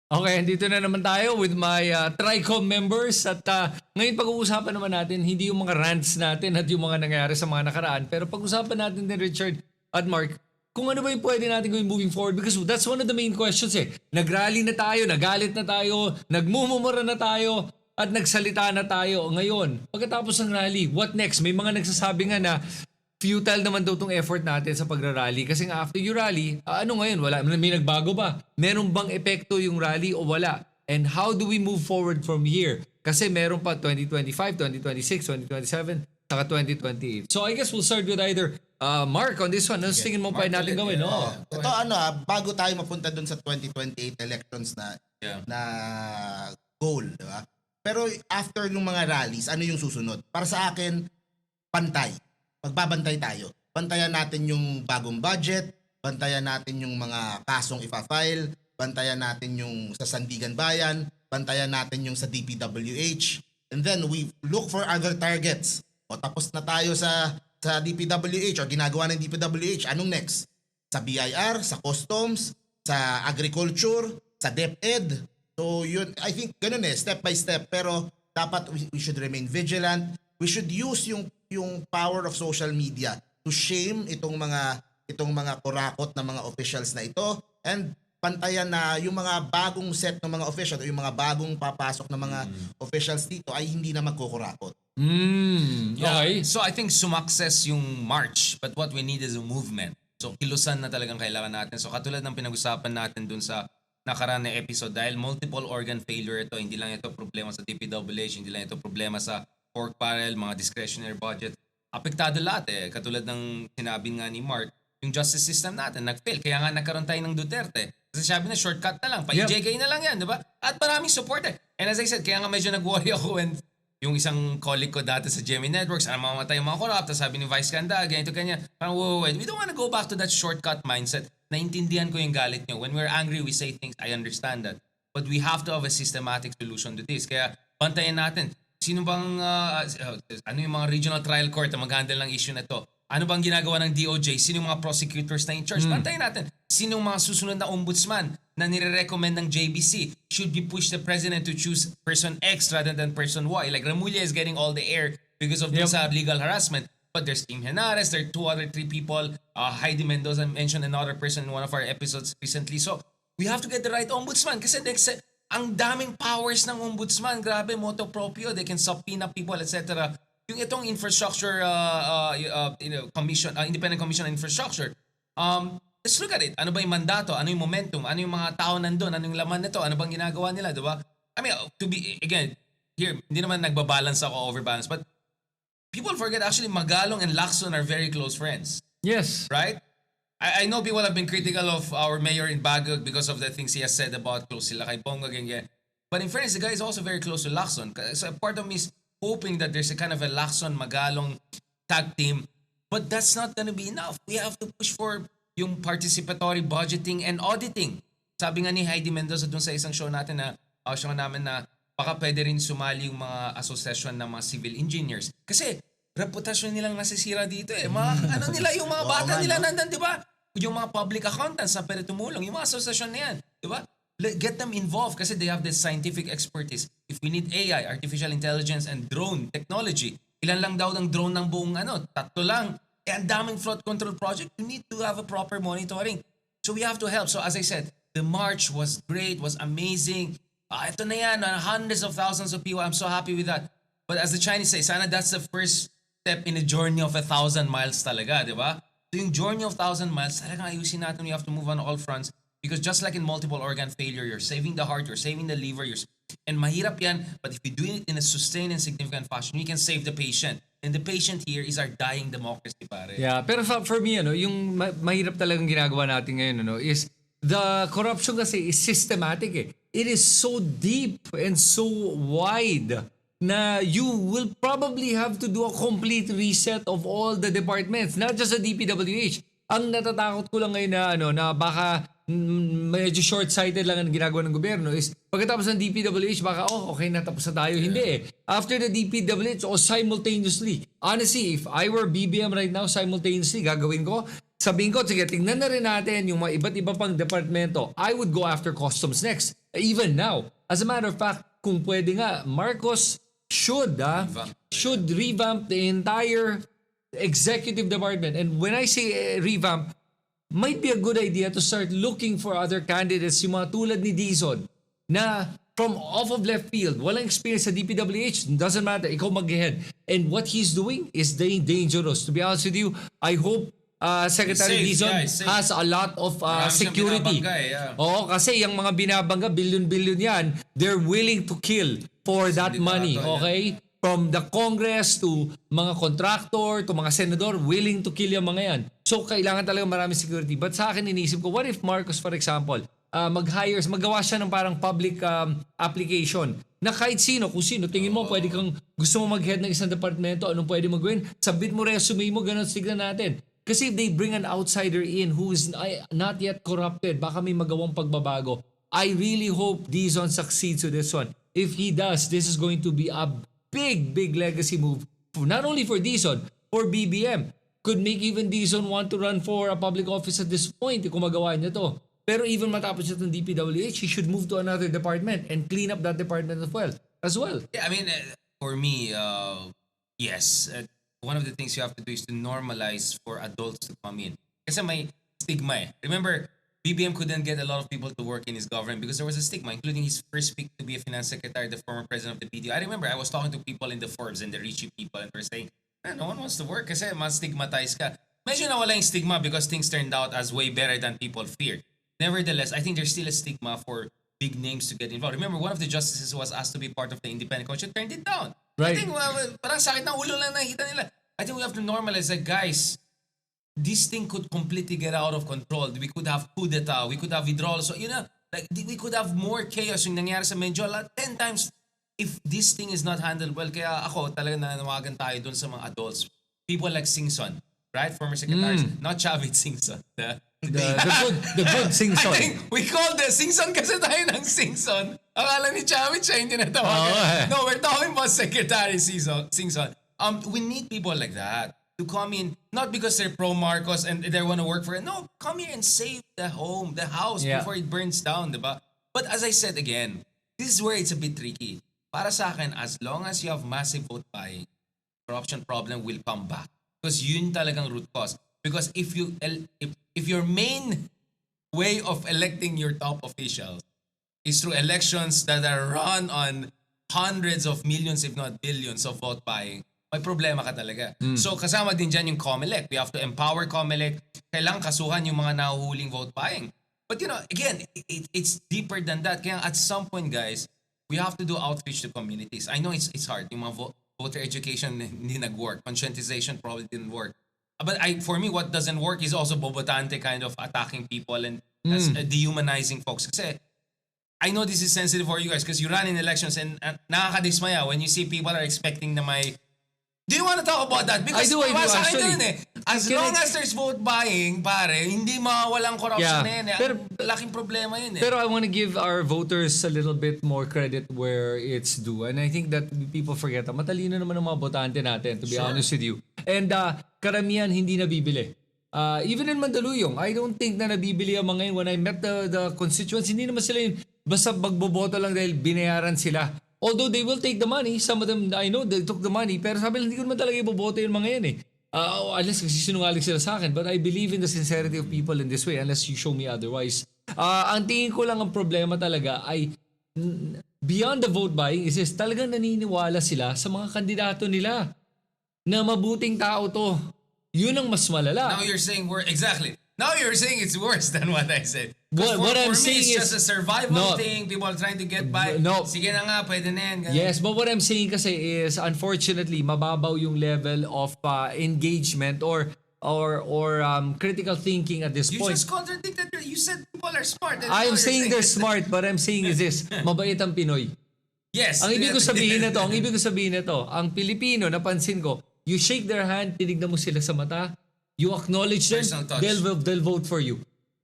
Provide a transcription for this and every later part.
Okay, dito na naman tayo with my TRICOM members at ngayon pag-uusapan naman natin hindi yung mga rants natin at yung mga nangyayari sa mga nakaraan, pero pag-usapan natin din Richard at Mark kung ano ba yung pwede natin gawin moving forward because that's one of the main questions eh. Nagrally na tayo, nagalit na tayo, nagmumumura na tayo at nagsalita na tayo ngayon. Pagkatapos ng rally, what next? May mga nagsasabi nga na futile naman daw tong effort natin sa pagrarally kasi nga after you rally, ano ngayon? Wala, may nagbago ba? Meron bang epekto yung rally o wala? And how do we move forward from here? Kasi meron pa 2025, 2026, 2027, saka 2028. So I guess we'll start with either Mark on this one. Ano tingin mo pa natin gawin? No? Ito bago tayo mapunta dun sa 2028 elections na goal, di ba? Pero after nung mga rallies, ano yung susunod? Para sa akin, pantay. Magbabantay tayo. Bantayan natin yung bagong budget, bantayan natin yung mga kasong ipa-file, bantayan natin yung sa Sandigan Bayan, bantayan natin yung sa DPWH, and then we look for other targets. O tapos na tayo sa DPWH o ginagawa ng DPWH, anong next? Sa BIR, sa customs, sa agriculture, sa DepEd. So yun, I think ganun step by step, pero dapat we should remain vigilant. We should use yung power of social media to shame itong mga kurakot na mga officials na ito and pantayan na yung mga bagong set ng mga officials o yung mga bagong papasok na mga officials dito ay hindi na magkukurakot. Okay. So I think sumakses yung march, but what we need is a movement. So kilusan na talagang kailangan natin. So katulad ng pinag-usapan natin dun sa nakaraan na episode, dahil multiple organ failure ito, hindi lang ito problema sa DPWH, hindi lang ito problema sa pork barrel, mga discretionary budget. Apektado lahat Katulad ng sinabi nga ni Mark, yung justice system natin nag-fail. Kaya nga nagkaroon tayo ng Duterte. Kasi sabi na shortcut na lang. Pa-EJK na lang yan, di ba? At maraming support And as I said, kaya nga medyo nag-worry ako when yung isang colleague ko dati sa GMA Networks, mamamatay yung mga corrupt, tapos sabi ni Vice Ganda, ganito, ganyan. Parang, wait. We don't want to go back to that shortcut mindset. Naintindihan ko yung galit nyo. When we're angry, we say things. I understand that. But we have to have a systematic solution to this. Kaya bantayan natin. Sino bang, ano yung mga regional trial court na mag-handle ng issue na to? Ano bang ginagawa ng DOJ? Sino yung mga prosecutors na in charge? Bantayan natin. Sino yung mga susunod na ombudsman na nire-recommend ng JBC? Should we push the president to choose person X rather than person Y? Like Remulla is getting all the air because of this legal harassment. But there's Team Henares, there are 3 people. Heidi Mendoza mentioned another person in one of our episodes recently. So we have to get the right ombudsman kasi ang daming powers ng ombudsman. Grabe, moto proprio. They can subpoena people, etc. Yung itong infrastructure commission, independent commission on infrastructure, let's look at it. Ano ba yung mandato? Ano yung momentum? Ano yung mga tao nandun? Ano yung laman nito? Ano bang ginagawa nila? Diba? I mean, to be, again, here, hindi naman nagbabalance ako, overbalance, but people forget actually Magalong and Lacson are very close friends. Yes. Right? I know people have been critical of our mayor in Baguio because of the things he has said about close sila kay Bongo, ganyan. But in fairness, the guy is also very close to Lacson. So part of me is hoping that there's a kind of a Lacson Magalong tag team. But that's not gonna be enough. We have to push for yung participatory budgeting and auditing. Sabi nga ni Heidi Mendoza dun sa isang show natin show namin na baka pwede rin sumali yung mga asosasyon ng mga civil engineers. Kasi reputasyon nilang nasisira dito Mga, nila, yung mga bata nila nandan, di ba? Yung mga public accountants na pwede tumulong, yung mga asosasyon na yan, di ba? Get them involved kasi they have this scientific expertise. If we need AI, artificial intelligence, and drone technology, ilan lang daw ng drone ng buong 3 lang. Ang daming flood control project, you need to have a proper monitoring. So we have to help. So as I said, the march was great, was amazing. Ito na yan, hundreds of thousands of people. I'm so happy with that. But as the Chinese say, sana that's the first step in a journey of 1,000 miles talaga, di ba? So yung journey of 1,000 miles, talagang ayusin natin, we have to move on all fronts. Because just like in multiple organ failure, you're saving the heart, you're saving the liver, and mahirap yan, but if you do it in a sustained and significant fashion, you can save the patient. And the patient here is our dying democracy, pare. Yeah, pero for me, yung mahirap talagang ginagawa natin ngayon, is the corruption kasi is systematic It is so deep and so wide na you will probably have to do a complete reset of all the departments, not just the DPWH. Ang natatakot ko lang ngayon na baka medyo short-sighted lang ang ginagawa ng gobyerno is pagkatapos ng DPWH baka okay na tapos na tayo. Hindi After the DPWH simultaneously. Honestly, if I were BBM right now, simultaneously gagawin ko, sabihin ko, sige, tingnan na rin natin yung mga iba't iba pang departamento. I would go after customs next. even now. As a matter of fact, kung pwede nga, Marcos should revamp the entire executive department. And when I say revamp, might be a good idea to start looking for other candidates, yung mga tulad ni Dizon, na from off of left field, walang experience sa DPWH, doesn't matter, ikaw mag-head. And what he's doing is dangerous. To be honest with you, I hope Secretary Dizon has a lot of security. Oo, kasi yung mga binabangga, billion-billion yan, they're willing to kill for that money, okay? From the Congress to mga contractor to mga senador, willing to kill yung mga yan. So, kailangan talaga maraming security. But sa akin, iniisip ko, what if Marcos, for example, magawa siya ng parang public application na kahit sino, kung sino, tingin mo, pwede kang gusto mo mag-head ng isang departamento, anong pwede magawin? Submit mo resume mo, ganun, tignan natin. Kasi if they bring an outsider in who is not yet corrupted, baka may magawang pagbabago. I really hope Dizon succeeds with this one. If he does, this is going to be a big legacy move. Not only for Dizon, for BBM. Could make even Dizon want to run for a public office at this point kung magawa niya to. Pero even matapos siya ng DPWH, he should move to another department and clean up that department as well. Yeah, I mean, for me, yes. One of the things you have to do is to normalize for adults to come in. Kasi may stigma eh. Remember, BBM couldn't get a lot of people to work in his government because there was a stigma, including his first pick to be a finance secretary, the former president of the BDO. I remember I was talking to people in the Forbes and the Richie people and they're saying, no one wants to work kasi mas stigmatized ka. Medyo nawala yung stigma because things turned out as way better than people feared. Nevertheless, I think there's still a stigma for big names to get involved. Remember, one of the justices was asked to be part of the independent commission, turned it down. Right. I think parang sakit ng ulo lang nakikita nila. I think we have to normalize that, guys, this thing could completely get out of control. We could have coup d'etat, we could have withdrawal. So, like we could have more chaos yung nangyari sa Menjola 10 times if this thing is not handled well. Kaya ako, talaga nananawagan tayo dun sa mga adults. People like Singson, right? Former secretaries. Not Chavit Singson. The good Singson. I think we called the Singson kasi tayo ng Singson. Akala ni Chavit siya hindi natawagan. No, we're talking about Secretary Singson. We need people like that to come in, not because they're pro-Marcos and they want to work for it. No, come here and save the house before it burns down, diba? But as I said again, this is where it's a bit tricky. Para sa akin, as long as you have massive vote buying, corruption problem will come back. Because yun talagang root cause. Because if your main way of electing your top officials is through elections that are run on hundreds of millions, if not billions of vote buying, may problema ka talaga. So kasama din dyan yung COMELEC. We have to empower COMELEC. Kailangan kasuhan yung mga nahuhuling vote buying. But again, it's deeper than that. Kaya at some point, guys, we have to do outreach to communities. I know it's hard. Yung mga voter education hindi nag-work. Conscientization probably didn't work. But for me, what doesn't work is also bobotante kind of attacking people and dehumanizing folks. Kasi I know this is sensitive for you guys because you run in elections and nakakadismaya when you see people are expecting na may... Do you want to talk about that? Because I do actually. As long as there's vote buying, pare, hindi mawawalang corruption na yan. Pero, laking problema yun eh. Pero I want to give our voters a little bit more credit where it's due. And I think that people forget, matalino naman ang mga botante natin, to be honest with you. And karamihan hindi nabibili. Even in Mandaluyong, I don't think na nabibili ang mga yun. When I met the constituents, hindi naman sila yun. Basta magboboto lang dahil binayaran sila. Although they will take the money, some of them, I know, they took the money, pero sabi hindi ko naman talaga iboboto yung mga yan eh. Unless kasi sinungaling sila sa akin. But I believe in the sincerity of people in this way unless you show me otherwise. Ang tingin ko lang ang problema talaga ay beyond the vote buying is talagang naniniwala sila sa mga kandidato nila na mabuting tao to. Yun ang mas malala. Now you're saying exactly. Now you're saying it's worse than what I said. What I'm saying me, it's is just a survival thing. People are trying to get by. No. Sige na nga, pwede na yan. Ganun. Yes, but what I'm saying kasi is unfortunately mababaw yung level of engagement or critical thinking at this point. You just contradicted. You said people are smart. I'm saying they're smart, but I'm saying is this, mabait ang Pinoy. Yes. Ang ibig ko sabihin nito, ang Pilipino, napansin ko, you shake their hand, tinignan mo sila sa mata, you acknowledge them, they'll vote for you.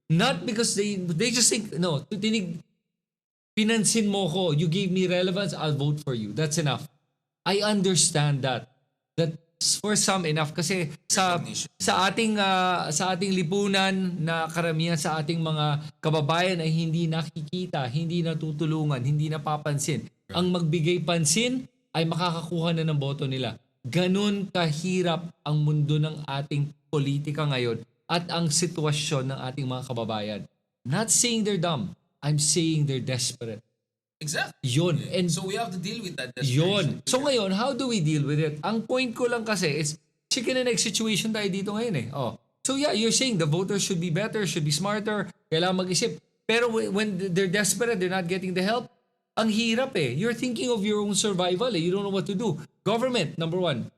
Not because they just think, no, pinansin mo ko, you gave me relevance, I'll vote for you. That's enough. I understand that for some enough kasi Recognition. sa ating lipunan na karamihan sa ating mga kababayan ay hindi nakikita, hindi natutulungan, hindi napapansin. Ang magbigay pansin ay makakakuha na ng boto nila. Ganun kahirap ang mundo ng ating politika ngayon at ang sitwasyon ng ating mga kababayan. Not saying they're dumb, I'm saying they're desperate. Exactly. Yun. And So we have to deal with that yun. desperation. So ngayon, how do we deal with it? Ang point ko lang kasi is chicken and egg situation tayo dito ngayon eh. Oh. So yeah, you're saying the voters should be better, should be smarter, kailangan mag-isip. Pero when they're desperate, they're not getting the help, ang hirap eh. You're thinking of your own survival eh. You don't know what to do. Government, number one.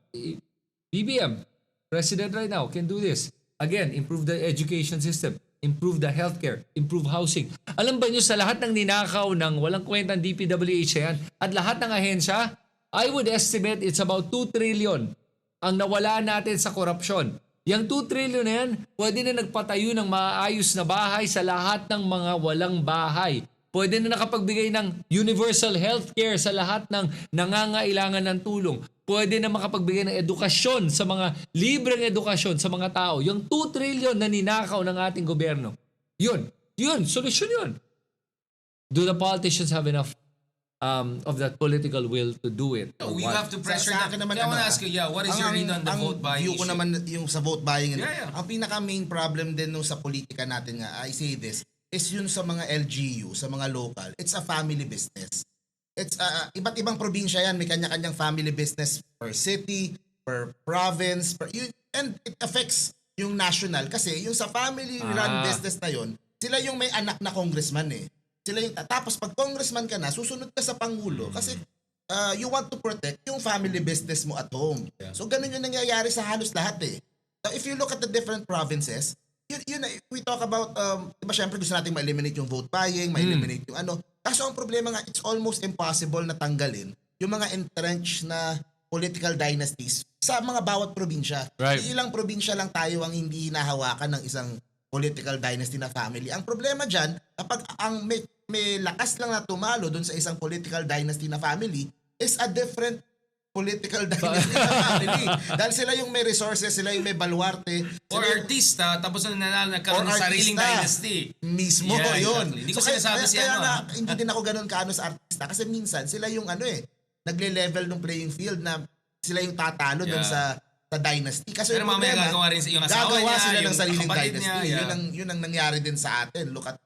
BBM, president right now, can do this. Again, improve the education system. Improve the healthcare, improve housing. Alam ba nyo sa lahat ng ninakaw ng walang kwentang DPWH yan at lahat ng ahensya, I would estimate it's about 2 trillion ang nawala natin sa korupsyon. Yang 2 trillion na yan, pwede na nagpatayo ng maayos na bahay sa lahat ng mga walang bahay. Pwede na nakapagbigay ng universal healthcare sa lahat ng nangangailangan ng tulong. Pwede na makapagbigay ng edukasyon sa mga libreng edukasyon sa mga tao. Yung 2 trillion na ninakaw ng ating gobyerno. Yun, solusyon yun. Do the politicians have enough of that political will to do it? No, we have to pressure Sa them. akin naman, I want to ano, ask you, what is your read on the vote buying view ko issue? naman yung sa vote buying. Yeah. Ang pinaka-main problem din nung sa politika natin nga, I say this, is yun sa mga LGU, sa mga local. It's a family business. It's iba't ibang probinsya yan, may kanya-kanyang family business per city, per province, and it affects yung national kasi yung sa family run business na yun, sila yung may anak na congressman eh. Sila yung tapos pag congressman ka na, susunod ka sa pangulo kasi you want to protect yung family business mo at home. Yeah. So ganun yung nangyayari sa halos lahat eh. So if you look at the different provinces, yun we talk about diba syempre gusto nating ma-eliminate yung vote buying, ma-eliminate yung ano. Kaso ang problema nga, it's almost impossible na tanggalin yung mga entrenched na political dynasties sa mga bawat probinsya. Right. Ilang probinsya lang tayo ang hindi hinahawakan ng isang political dynasty na family. Ang problema dyan, kapag ang may lakas lang na tumalo dun sa isang political dynasty na family, is a different political dynasty na family. Dahil sila yung may resources, sila yung may baluarte. Or sila artista, tapos na nanalo, nagkaroon ng sariling dynasty. Mismo, Yeah, yun. exactly. Hindi ko sinasabi siya, kaya ano, nga, hindi din ako ganun kaano sa artista. Kasi minsan, sila yung nagle-level ng playing field na sila yung tatalo dun sa dynasty. Kasi Pero mamaya gagawa rin yung asawa gagawa niya, sila ng yung sariling kapatid dynasty. niya, yeah. Yun ang nangyari din sa atin. Look at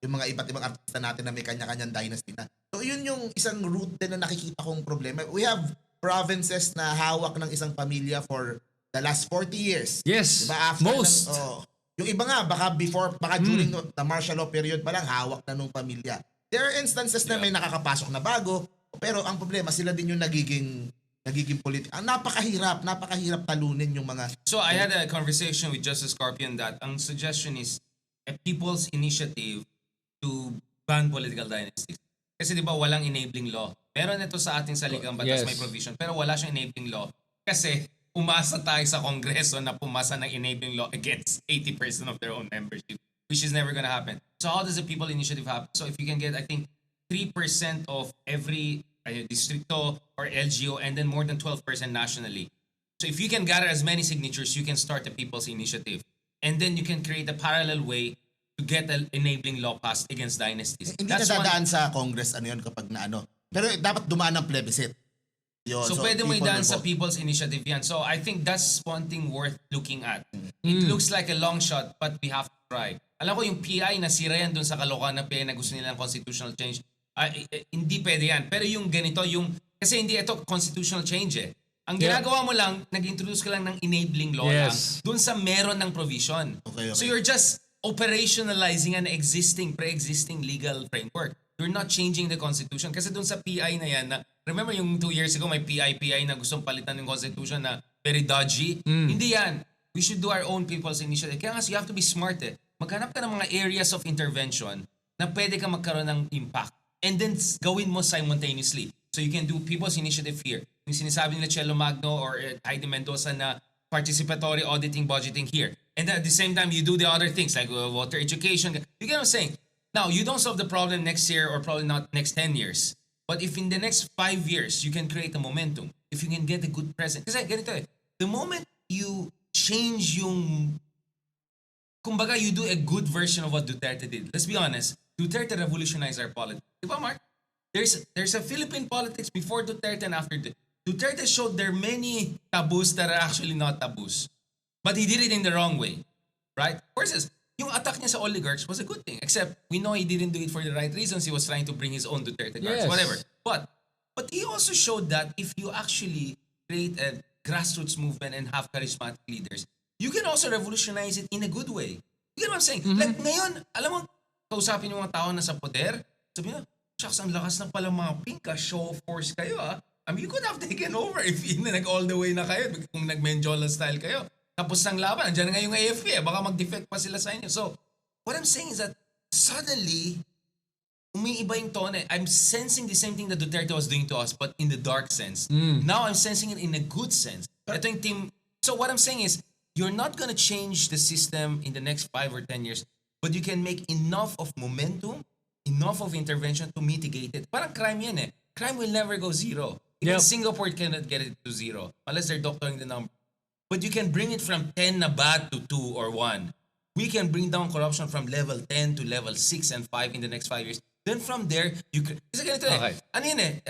yung mga iba't ibang artista natin na may kanya-kanyang dynasty na. So yun yung isang root din na nakikita kong problema. We have provinces na hawak ng isang pamilya for the last 40 years. Yes, Diba? After most. Yung iba nga, baka during the martial law period pa lang, hawak na nung pamilya. There are instances na may nakakapasok na bago, pero ang problema, sila din yung nagiging politika. Napakahirap talunin yung mga... So I had a conversation with Justice Scorpion that ang suggestion is a people's initiative to ban political dynasties. Kasi di ba walang enabling law. Meron ito sa ating saligang batas, Yes. may provision, pero wala siyang enabling law. Kasi umasa tayo sa Kongreso na pumasa ng enabling law against 80% of their own membership, which is never gonna happen. So how does the people initiative happen? So if you can get, I think, 3% of every distrito or LGO and then more than 12% nationally. So if you can gather as many signatures, you can start a people's initiative. And then you can create a parallel way to get an enabling law passed against dynasties. Hindi na dadaan sa Congress kapag na Pero dapat dumaan ng plebiscite. Yun, So pwede mo people idaan will sa vote. people's initiative yan. So I think that's one thing worth looking at. It looks like a long shot but we have to try. Alam ko yung PI nasira yan dun sa kalokohan na PI na gusto nilang constitutional change. Hindi pwede yan. Pero yung ganito, kasi hindi ito constitutional change eh. Ang ginagawa mo lang, nag-introduce ka lang ng enabling law lang Yes. dun sa meron ng provision. Okay. So you're just operationalizing an pre-existing legal framework. You're not changing the Constitution. Kasi dun sa PI na yan, remember yung 2 years ago may PI na gustong palitan ng Constitution na very dodgy? Hindi yan. We should do our own people's initiative. Kaya kasi you have to be smart eh. Maghanap ka ng mga areas of intervention na pwede ka magkaroon ng impact. And then gawin mo simultaneously. So you can do people's initiative here. Yung sinasabi nila Chelo Magno or Heidi Mendoza na participatory auditing budgeting here. And then at the same time, you do the other things like water education. You get what I'm saying? Now, you don't solve the problem next year or probably not next 10 years. But if in the next 5 years, you can create a momentum, if you can get a good president. Kasi ganito eh, the moment you change yung, kumbaga, you do a good version of what Duterte did. Let's be honest, Duterte revolutionized our politics. Diba, Mark? There's a Philippine politics before Duterte and after Duterte. Duterte showed there are many taboos that are actually not taboos. But he did it in the wrong way. Right? For instance, yung attack niya sa oligarchs was a good thing. Except, we know he didn't do it for the right reasons. He was trying to bring his own Duterte cards. Yes. Whatever. But he also showed that if you actually create a grassroots movement and have charismatic leaders, you can also revolutionize it in a good way. You get what I'm saying? Like ngayon, alam mo, kausapin yung mga tao na sa poder, sabi na, shucks, ang lakas ng palang mga pinka, show of force kayo ah. I mean, you could have taken over if all the way na kayo, kung nag-Menjola style kayo. Tapos ng laban, andyan nga yung AFP eh, baka mag-defect pa sila sa inyo. So, what I'm saying is that suddenly, umiiba yung tone. I'm sensing the same thing that Duterte was doing to us, but in the dark sense. Now I'm sensing it in a good sense. Ito yung team. So what I'm saying is, you're not gonna change the system in the next 5 or 10 years, but you can make enough of momentum, enough of intervention to mitigate it. Parang crime yan eh. Crime will never go zero. Even Singapore cannot get it to zero unless they're doctoring the number. But you can bring it from 10 na bad to 2 or 1. We can bring down corruption from level 10 to level 6 and 5 in the next 5 years. Then from there, you can... Kasi ganito eh. Ano yun eh?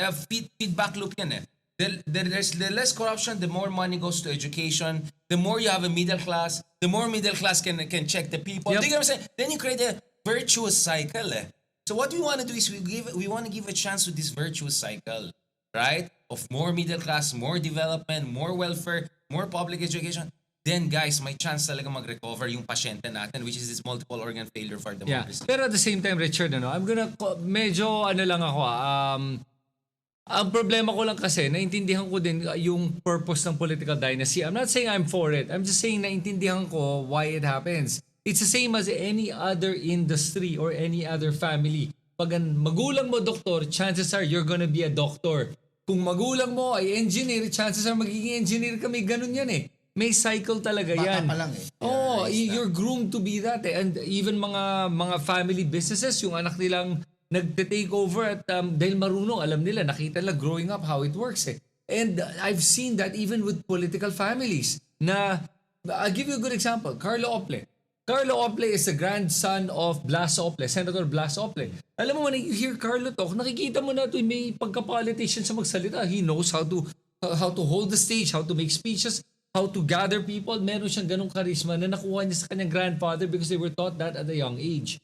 Feedback loop yan eh. There's the less corruption, the more money goes to education, the more you have a middle class, the more middle class can check the people. Yep. Do you get what I'm saying? Then you create a virtuous cycle eh. So what we want to do is we want to give a chance to this virtuous cycle, right? Of more middle class, more development, more welfare, more public education. Then guys, may chance talaga mag-recover yung pasyente natin, which is this multiple organ failure for democracy. Pero at the same time, Richard, I'm gonna, medyo lang ako ang problema ko lang kasi, naintindihan ko din yung purpose ng political dynasty. I'm not saying I'm for it. I'm just saying naintindihan ko why it happens. It's the same as any other industry or any other family. Pag ang magulang mo doktor, chances are you're gonna be a doctor. Kung magulang mo ay engineer, chances are magiging engineer kami. Ganun yan eh. May cycle talaga yan. Bata pa lang eh. Oh, you're groomed to be that eh. And even mga family businesses, yung anak nilang nagte-take over at dahil marunong, alam nila, nakita nila growing up how it works eh. And I've seen that even with political families na, I'll give you a good example, Carlo Ople. Carlo Ople is the grandson of Blas Ople, Senator Blas Ople. Alam mo, when you hear Carlo talk, nakikita mo na ito, may pagka-politician sa magsalita. He knows how to hold the stage, how to make speeches, how to gather people. Meron siyang ganong charisma na nakuha niya sa kanyang grandfather because they were taught that at a young age.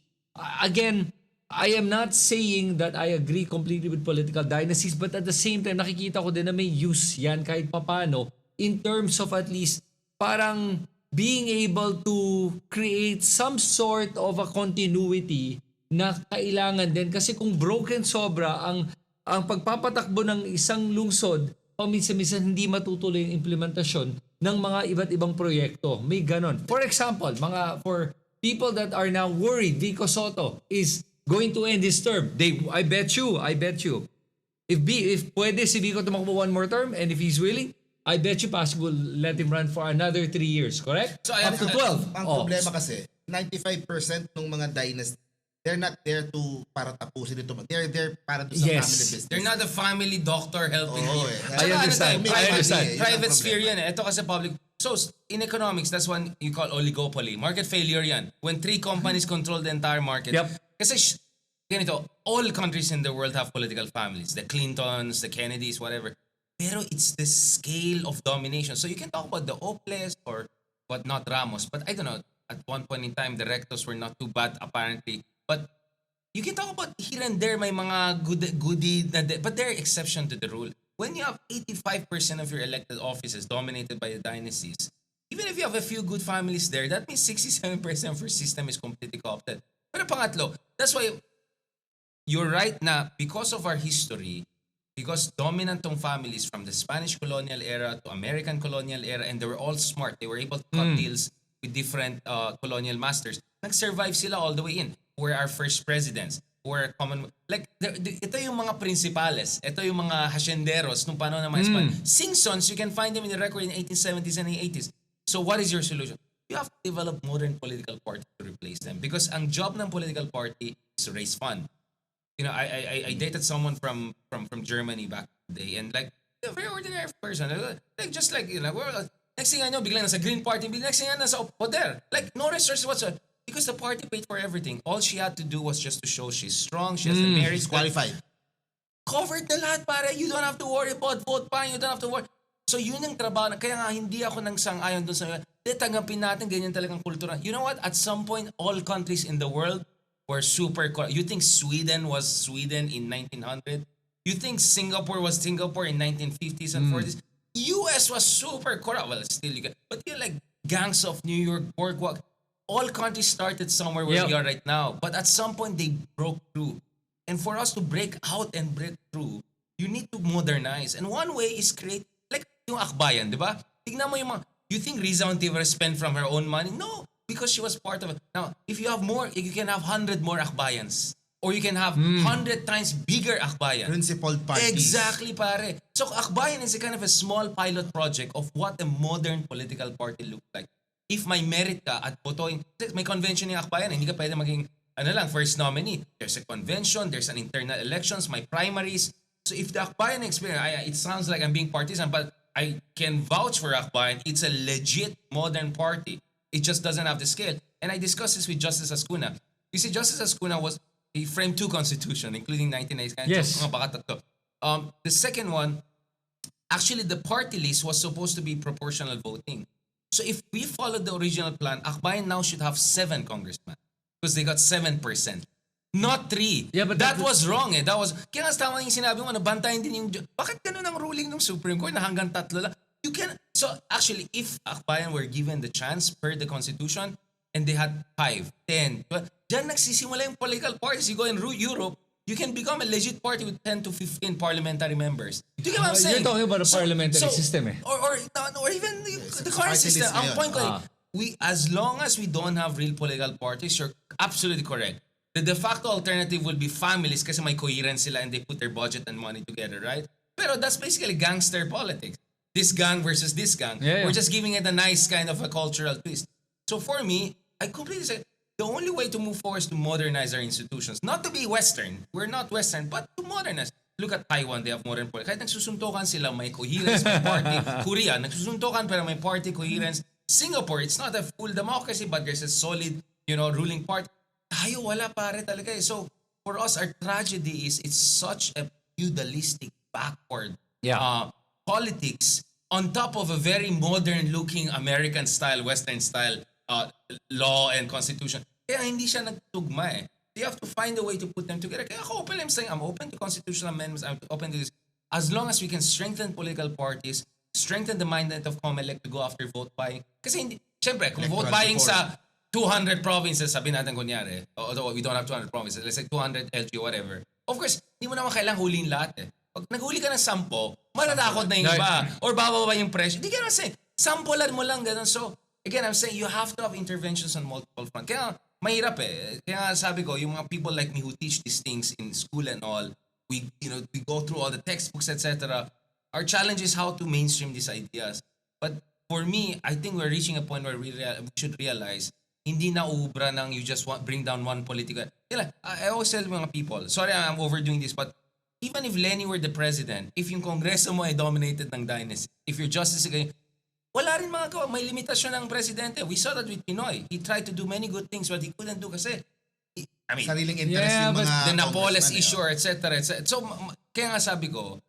Again, I am not saying that I agree completely with political dynasties, but at the same time, nakikita ko din na may use yan kahit papano in terms of at least parang being able to create some sort of a continuity na kailangan din. Kasi kung broken sobra, ang pagpapatakbo ng isang lungsod, paminsan-minsan hindi matutuloy yung implementasyon ng mga iba't ibang proyekto. May ganon. For example, for people that are now worried, Vico Soto is going to end his term. I bet you. If pwede si Vico tumakbo one more term and if he's willing, I bet you possible let him run for another 3 years, correct? So, up to 12. Ang problema kasi, 95% ng mga dynasty, they're not there para tapusin ito. They're there para sa family business. They're not a family doctor helping you. I understand. Private sphere yan eh. Ito kasi public. So, in economics, that's one you call oligopoly. Market failure yan. When 3 companies control the entire market. Yep. Kasi, ganito, all countries in the world have political families. The Clintons, the Kennedys, whatever. Pero it's the scale of domination. So you can talk about the Oples or not Ramos. But I don't know, at one point in time, the rectos were not too bad apparently. But you can talk about here and there may mga goodie, but they're exception to the rule. When you have 85% of your elected offices dominated by the dynasties, even if you have a few good families there, that means 67% of your system is completely corrupted. Pero pangatlo, that's why you're right na because of our history, because dominant tong families from the Spanish colonial era to American colonial era, and they were all smart. They were able to cut deals with different colonial masters. Nag-survive sila all the way in. Who were our first presidents? Who were common... Like, ito yung mga principales. Ito yung mga hacienderos nung panahon ng mga Spanish. Sing-sons, you can find them in the record in the 1870s and 80s. So what is your solution? You have to develop modern political parties to replace them. Because ang job ng political party is to raise fund. You know, I dated someone from Germany back in the day, and like a very ordinary person, like just like you know, Next thing I know, biglang nasa Green Party, biglang next thing I know, nasa poder. Like, no resources whatsoever. Because the party paid for everything. All she had to do was just to show she's strong, she has the merits. Qualified. Covered na lahat, pare. You don't have to worry about vote buying. You don't have to worry. So yun yung trabaho. Kaya nga, hindi ako nang sang-ayon dun sa tanggapin natin, ganyan talagang kultura. You know what? At some point, all countries in the world were super corrupt. You think Sweden was Sweden in 1900? You think Singapore was Singapore in 1950s and 40s? US was super corrupt. Well, still you get, but you're like gangs of New York, boardwalk. All countries started somewhere where we are right now. But at some point, they broke through. And for us to break out and break through, you need to modernize. And one way is create, like yung akbayan, di ba? Tignan mo yung mga, you think Riza Ontiveros spent from her own money? No, because she was part of it. Now, if you have more, you can have 100 more akbayans. Or you can have 100 times bigger akbayan. Principled parties. Exactly, pare. So akbayan is a kind of a small pilot project of what a modern political party looks like. If may merit ka at botoing, may convention yung akbayan, hindi ka pwede maging first nominee. There's a convention, there's an internal elections, my primaries. So if the Akbayan experience, it sounds like I'm being partisan, but I can vouch for Akbayan. It's a legit modern party. It just doesn't have the scale. And I discussed this with Justice Ascuna. You see, Justice Ascuna he framed 2 constitutions, including 1990. Yes. The second one, actually the party list was supposed to be proportional voting. So if we followed the original plan, Akbayan now should have 7 congressmen. Because they got 7%. Not 3. Yeah, but that was wrong eh. That was, kaya nga tama yung sinabi mo, nabantayan din yung, bakit ganun ang ruling ng Supreme Court na hanggang 3 lang? You can, so actually, if Akbayan were given the chance per the Constitution, and they had 5, 10, 12, dyan nagsisimula yung political parties. You go in Europe, you can become a legit party with 10 to 15 parliamentary members. Do you get what I'm saying? You're talking about a parliamentary system eh. Or even the current system. Ang point ko as long as we don't have real political parties, you're absolutely correct. The de facto alternative will be families kasi may coherence sila and they put their budget and money together, right? Pero that's basically gangster politics. This gang versus this gang. Yeah. We're just giving it a nice kind of a cultural twist. So for me, I completely say, the only way to move forward is to modernize our institutions. Not to be Western. We're not Western, but to modernize. Look at Taiwan, they have modern politics. Kahit nagsusuntukan sila, may coherence, may party. Korea, nagsusuntukan pero may party, coherence. Singapore, it's not a full democracy, but there's a solid, ruling party. Tayo, wala pare talaga eh. So, for us, our tragedy is it's such a feudalistic, backward politics on top of a very modern-looking American-style, Western-style law and constitution. Kaya hindi siya nagtugma eh. You have to find a way to put them together. Kaya ako open, I'm saying, I'm open to constitutional amendments, I'm open to this. As long as we can strengthen political parties, strengthen the mindset of COMELEC to go after vote buying. Kasi hindi, syempre, kung vote buying sa 200 provinces, sabi natin kunyari, although we don't have 200 provinces, let's say 200 LG, whatever. Of course, hindi mo naman kailangang huliin lahat eh. Pag naghuli ka ng 10, matatakot na yung iba. Or bababa yung presyo. Hindi ka naman saying, sampulan mo lang ganun. So, again, I'm saying you have to have interventions on multiple fronts. Kaya mahirap eh. Kaya sabi ko, yung mga people like me who teach these things in school and all, we go through all the textbooks, etc. Our challenge is how to mainstream these ideas. But for me, I think we're reaching a point where we should realize hindi na uubra ng you just bring down one political. I always tell mga people, sorry I'm overdoing this, but even if Lenny were the president, if yung kongreso mo ay dominated ng dynasty, if your justice, wala rin may limitasyon ng presidente. We saw that with Pinoy. He tried to do many good things but he couldn't do kasi sariling interest yung mga the Napoles issue, etc. So, kaya nga sabi ko,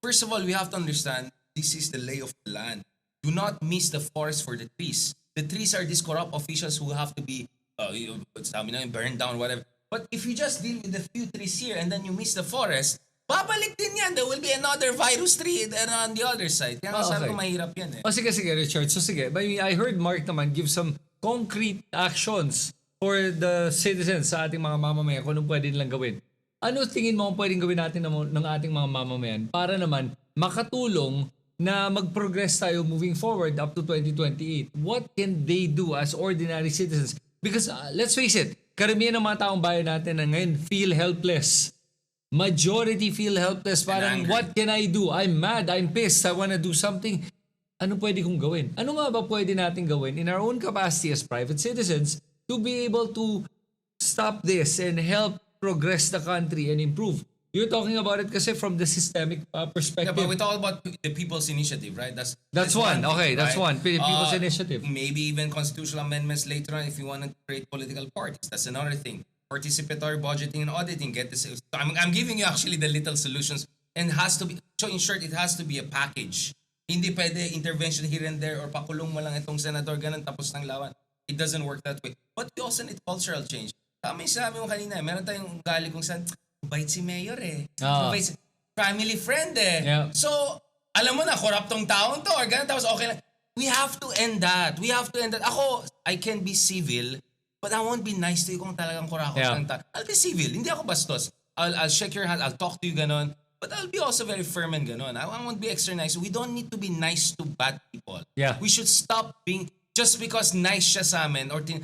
first of all, we have to understand this is the lay of the land. Do not miss the forest for the trees. The trees are these corrupt officials who have to be burned down, whatever. But if you just deal with the few trees here and then you miss the forest, babalik din yan. There will be another virus tree on the other side. Kaya sabi ko mahirap yan eh. Sige, Richard. So sige, I heard Mark naman give some concrete actions for the citizens sa ating mga mamamayan kung anong pwede nilang gawin. Ano tingin mo ang pwedeng gawin natin ng ating mga mamamayan para naman makatulong na mag-progress tayo moving forward up to 2028? What can they do as ordinary citizens? Because let's face it, karamihan ng mga taong bayan natin na ngayon feel helpless. Majority feel helpless. Parang, what can I do? I'm mad, I'm pissed, I wanna do something. Ano pwede kong gawin? Ano nga ba pwede natin gawin in our own capacity as private citizens to be able to stop this and help progress the country and improve You're talking about it kasi from the systemic perspective. Yeah, but we talk about the people's initiative, right? That's one. thing, Okay, that's right? one. People's initiative. Maybe even constitutional amendments later on if you want to create political parties. That's another thing. Participatory budgeting and auditing. Get this. I'm giving you actually the little solutions, and has to be. So in short, it has to be a package. Hindi pwede intervention here and there or pakulong mo lang itong senador ganun tapos ng lawan. It doesn't work that way. But we also need cultural change. Tama yung sinabi mo kanina, meron tayong ugali kung saan, mabait si mayor eh. Mabait si family friend eh. Yeah. So, alam mo na, corrupt tong taong to or ganun, tapos okay lang. We have to end that. Ako, I can be civil, but I won't be nice to you kung talagang kurakot ng tao. I'll be civil, hindi ako bastos. I'll shake your hand, I'll talk to you ganun. But I'll be also very firm and ganun. I won't be extra nice. We don't need to be nice to bad people. Yeah. We should stop being, just because nice siya sa amin, or di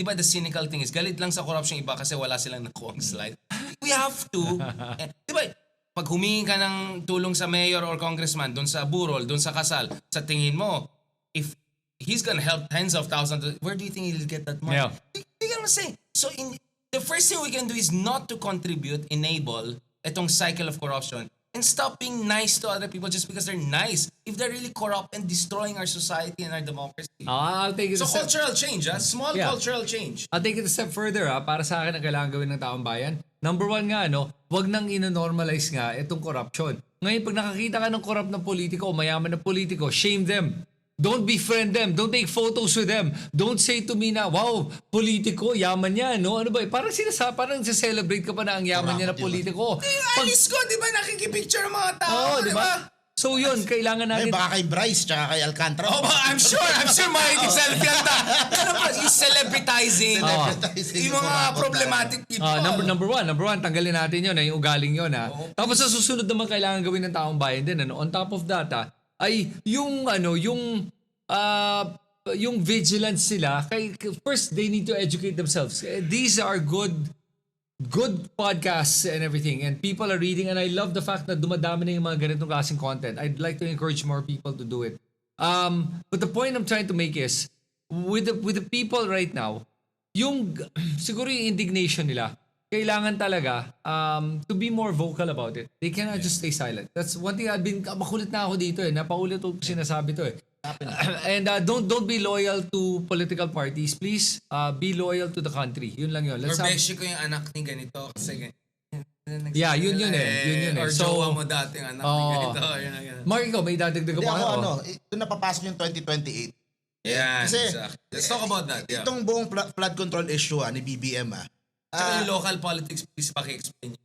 ba the cynical thing is, galit lang sa corruption iba kasi wala silang nakuhang slide. We have to. Di ba, pag humingi ka ng tulong sa mayor or congressman, doon sa burol, doon sa kasal, sa tingin mo, if he's gonna help tens of thousands, where do you think he'll get that money? Yeah. Di ka say. So the first thing we can do is not to contribute, enable itong cycle of corruption, and stop being nice to other people just because they're nice if they're really corrupt and destroying our society and our democracy. I'll take it So a step. cultural change, small cultural change. I'll take it a step further para sa akin ang kailangan gawin ng taong bayan. Number one nga, wag nang ino-normalize nga itong corruption. Ngayon, pag nakakita ka ng corrupt na politiko o mayaman na politiko, shame them. Don't befriend them. Don't take photos with them. Don't say to me na, wow, politiko, yaman niya, no? Ano ba? Parang celebrate ka pa na ang yaman niya na politiko. Alis ko, di ba, nakikipicture ng mga tao, Oo, di ba? So yun, kailangan natin... Baka kay Bryce tsaka kay Alcantara. Oh, I'm sure mahilig selfie ang tao. Ano ba, yung celebritizing yung mga problematic people. Number one, tanggalin natin yun, yung ugaling yun. Tapos sa susunod naman kailangan gawin ng taong bayan din. On top of that, ay yung vigilance sila, first they need to educate themselves. These are good podcasts and everything, and people are reading, and I love the fact na dumadami na yung mga ganitong klaseng content. I'd like to encourage more people to do it. But the point I'm trying to make is with the people right now, yung siguro yung indignation nila, kailangan talaga to be more vocal about it. They cannot just stay silent. That's one thing makulit na ako dito napaulit ko sinasabi to And don't be loyal to political parties, please. Be loyal to the country. Yun lang yun. Beshi ko yung anak ni ganito kasi yeah, yun eh. Or jowa mo dating anak ni ganito. Yun. Mark, ikaw, may dadagdag Hindi pa ako, ito napapasok yung 2028. Yeah, Kasi, exactly. Let's talk about that. Yeah. Itong buong flood control issue ni BBM Tsaka yung local politics, please paki-explain.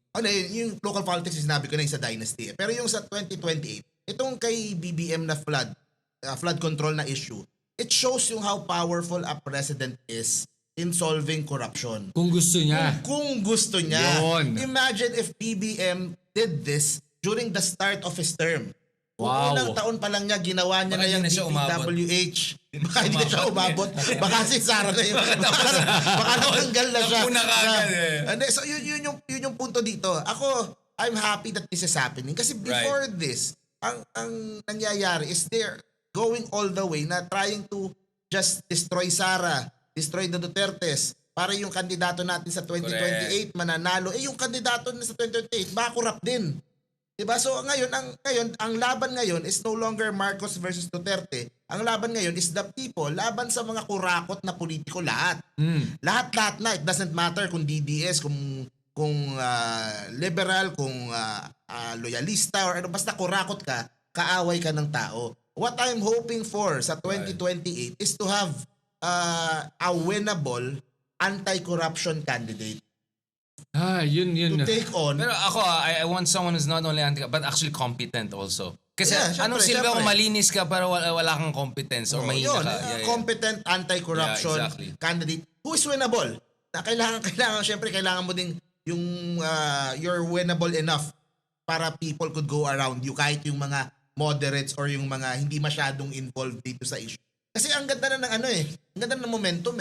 Yung local politics sinabi ko na yung sa dynasty. Pero yung sa 2028, itong kay BBM na flood control na issue, it shows yung how powerful a president is in solving corruption. Kung gusto niya. Kung gusto niya. Yun. Imagine if BBM did this during the start of his term. Kung unang taon pa lang niya, ginawa niya na yung DPWH. Baka hindi na siya umabot. Baka si Sarah na yun. Baka natanggal na siya. So yun yung punto dito. Ako, I'm happy that this is happening. Kasi before this, ang nangyayari is they're going all the way na trying to just destroy Sarah, destroy the Dutertes, para yung kandidato natin sa 2028 mananalo. Yung kandidato na sa 2028, baka corrupt din. Diba? So ngayon ang laban ngayon is no longer Marcos versus Duterte. Ang laban ngayon is the people laban sa mga kurakot na politiko lahat. Lahat na. It doesn't matter kung DDS, kung liberal, kung loyalista or ano, basta kurakot ka, kaaway ka ng tao. What I'm hoping for sa 2028 is to have a winnable anti-corruption candidate. Yun. To take on. Pero ako, I want someone who's not only but actually competent also. Kasi anong silbi ako, syempre. malinis ka pero wala kang competence or mahina ka. Competent anti-corruption candidate who is winnable. Na kailangan mo ding yung you're winnable enough para people could go around you kahit yung mga moderates or yung mga hindi masyadong involved dito sa issue. Kasi ang ganda na ng ang ganda ng momentum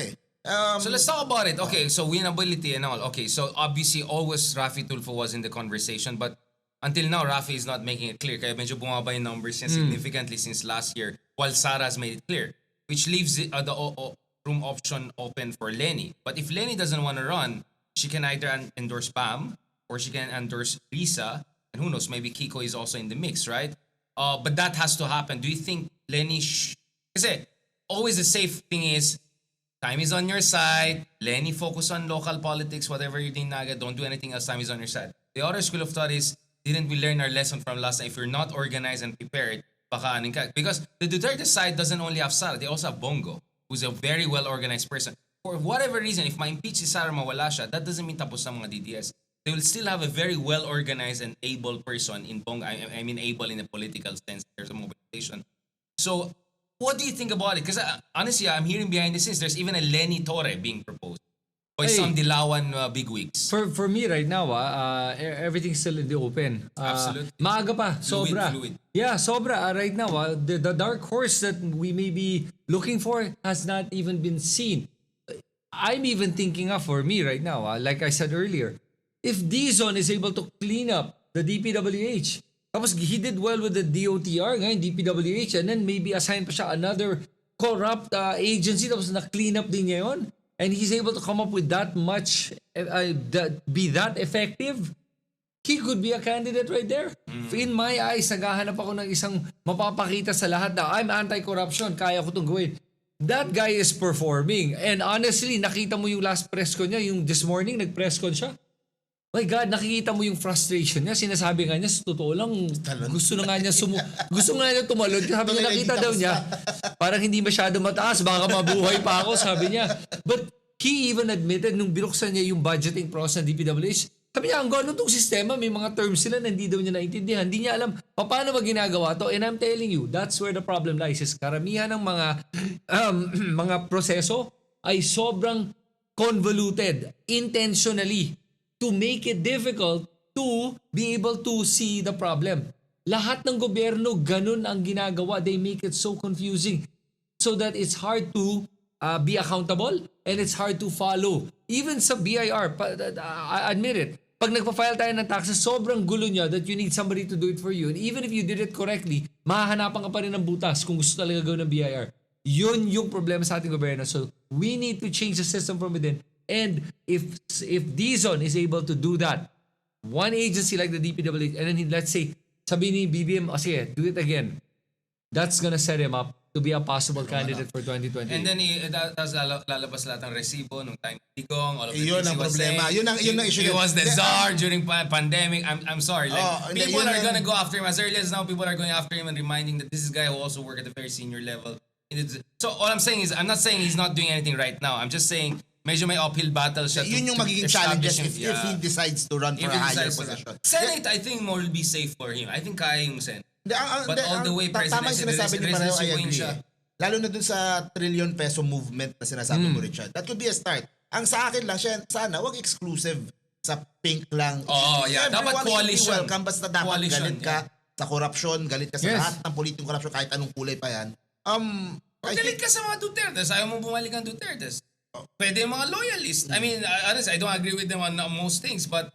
So let's talk about it. Okay, so winnability and all. Okay, so obviously always Rafi Tulfo was in the conversation, but until now Rafi is not making it clear. Kaya medyo bumaba yung numbers niya significantly since last year, while Sara has made it clear, which leaves the room option open for Lenny. But if Lenny doesn't want to run, she can either endorse Pam or she can endorse Risa, and who knows, maybe Kiko is also in the mix, right? But that has to happen. Do you think Lenny... Kasi always the safe thing is, time is on your side, Lenny focus on local politics, whatever you think, Naga, don't do anything else, time is on your side. The other school of thought is, didn't we learn our lesson from last time? If you're not organized and prepared, baka aning ka. Because the Duterte side doesn't only have Sara, they also have Bongo, who's a very well-organized person. For whatever reason, if ma-impeach si Sara, mawala siya, that doesn't mean tapos ng mga DDS. They will still have a very well-organized and able person in Bongo. I mean able in a political sense. There's a mobilization. So, what do you think about it? Because honestly, I'm hearing behind the scenes, there's even a Lenny Torre being proposed by some Dilawan bigwigs. For me right now, everything's still in the open. Absolutely. Maaga pa, sobra. Fluid. Yeah, sobra. Right now, the dark horse that we may be looking for has not even been seen. I'm even thinking of, for me right now, like I said earlier, if Dizon is able to clean up the DPWH, tapos he did well with the DOTR, ngayon DPWH, and then maybe assign pa siya another corrupt agency, tapos na-clean up din niya yun, and he's able to come up with that much, be that effective, he could be a candidate right there. In my eyes, naghahanap ako ng isang mapapakita sa lahat na I'm anti-corruption, kaya ko itong gawin. That guy is performing. And honestly, nakita mo yung last press con niya, yung this morning, nag-press con siya. My God, nakikita mo yung frustration niya. Sinasabi nga niya, sa totoo lang, gusto nga niya tumalon. Sabi niya, nakita daw niya, parang hindi masyado mataas, baka mabuhay pa ako, sabi niya. But he even admitted, nung binuksan niya yung budgeting process ng DPWH, sabi niya, ang gano'n itong sistema, may mga terms sila na hindi daw niya naintindihan. Hindi niya alam paano ba ginagawa to. And I'm telling you, that's where the problem lies. Is karamihan ng mga proseso ay sobrang convoluted, intentionally, to make it difficult to be able to see the problem. Lahat ng gobyerno, ganun ang ginagawa. They make it so confusing so that it's hard to be accountable and it's hard to follow. Even sa BIR, I admit it, pag nagpa-file tayo ng taxes, sobrang gulo niya that you need somebody to do it for you. And even if you did it correctly, mahahanapan ka pa rin ng butas kung gusto talaga gawin ng BIR. Yun yung problema sa ating gobyerno. So, we need to change the system from within. And if Dizon is able to do that, one agency like the DPWH, and then let's say, sabi ni BBM, sige, do it again. That's gonna set him up to be a possible candidate for 2020. And then, tapos lalabas lahat ng resibo nung time Tigong, all of the Yun things ang he was problema. saying. Yun ang issue. He was the czar during pandemic. I'm sorry. Like, people are gonna go after him. As early as now, people are going after him and reminding that this is a guy who also worked at a very senior level. So all I'm saying is, I'm not saying he's not doing anything right now. I'm just saying, medyo may uphill battle siya. Yun yung magiging challenges if he decides to run for a higher position. Senate, I think more will be safe for him. I think kaya yung Senate. But all the way tama yung sinasabi ni Pareho, I agree. Lalo na dun sa trillion peso movement na sinasabi mo, Richard. That could be a start. Ang sa akin lang, sana wag exclusive sa pink lang. Oh, yeah. Dapat coalition. Welcome, basta dapat galit ka sa korupsyon, galit ka sa lahat ng politikong korupsyon, kahit anong kulay pa yan. Galit ka sa mga Duterte. Ayaw mo bumalik ang Duterte. Pwede yung mga loyalist. I mean, honestly, I don't agree with them on most things, but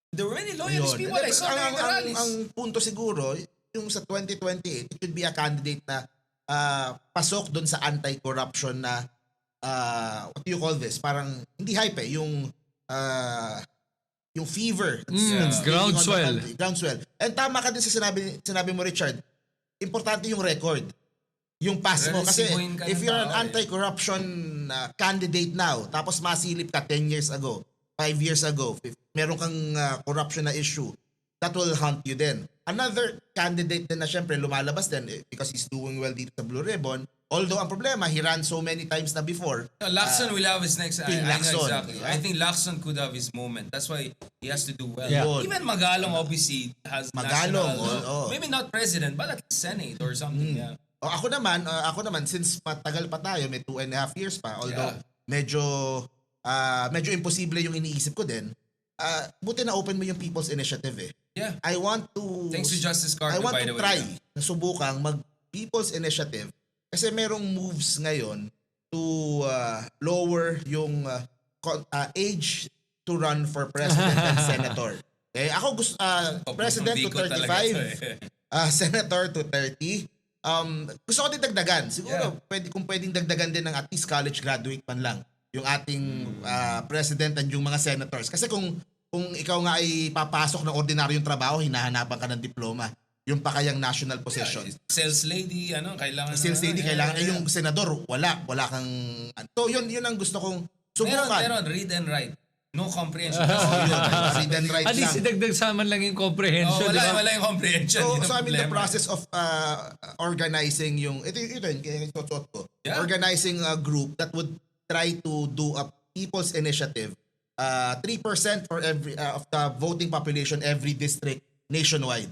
there were many loyalist people I saw during the rallies. Ang punto siguro, yung sa 2028, it should be a candidate na pasok doon sa anti-corruption na what do you call this? Parang hindi hype yung fever. Groundswell. Groundswell. And tama ka din sa sinabi mo, Richard. Importante yung record. Yung pass mo. Kasi if you're an anti-corruption candidate now, tapos masilip ka 10 years ago, 5 years ago, if meron kang corruption na issue, that will haunt you then. Another candidate din na syempre lumalabas din because he's doing well dito sa Blue Ribbon. Although ang problema, he ran so many times na before. Lacson will have his next... I know exactly. Yeah. I think Lacson could have his moment. That's why he has to do well. Yeah. Even Magalong obviously has national... Maybe not president, but at least Senate or something. Yeah. Ako naman, since matagal pa tayo, may 2.5 years pa, although medyo imposible yung iniisip ko din, buti na open mo yung People's Initiative eh. Yeah. I want to... Thanks to Justice Carter, by the way. try na subukang mag-People's Initiative kasi merong moves ngayon to lower yung age to run for president and senator. Okay? Ako gusto, president to 35, senator to 30. Gusto ko din dagdagan. Siguro, kung pwedeng dagdagan din ng at least college graduate man lang yung ating president and yung mga senators. Kasi kung kung ikaw nga ay papasok ng ordinaryong trabaho, hinahanapan ka ng diploma. Yung pa kayang national position. Sales lady, kailangan. Sales lady, kailangan. Yung senador, wala kang... So, yun ang gusto kong subukan. Meron, read and write. No comprehension. Read and write At least idagdag sa man lang yung comprehension. Wala yung comprehension. So I'm in the process of organizing yung... Ito yun, kaya suot ko. Yeah. Organizing a group that would try to do a people's initiative. 3% for every of the voting population every district nationwide.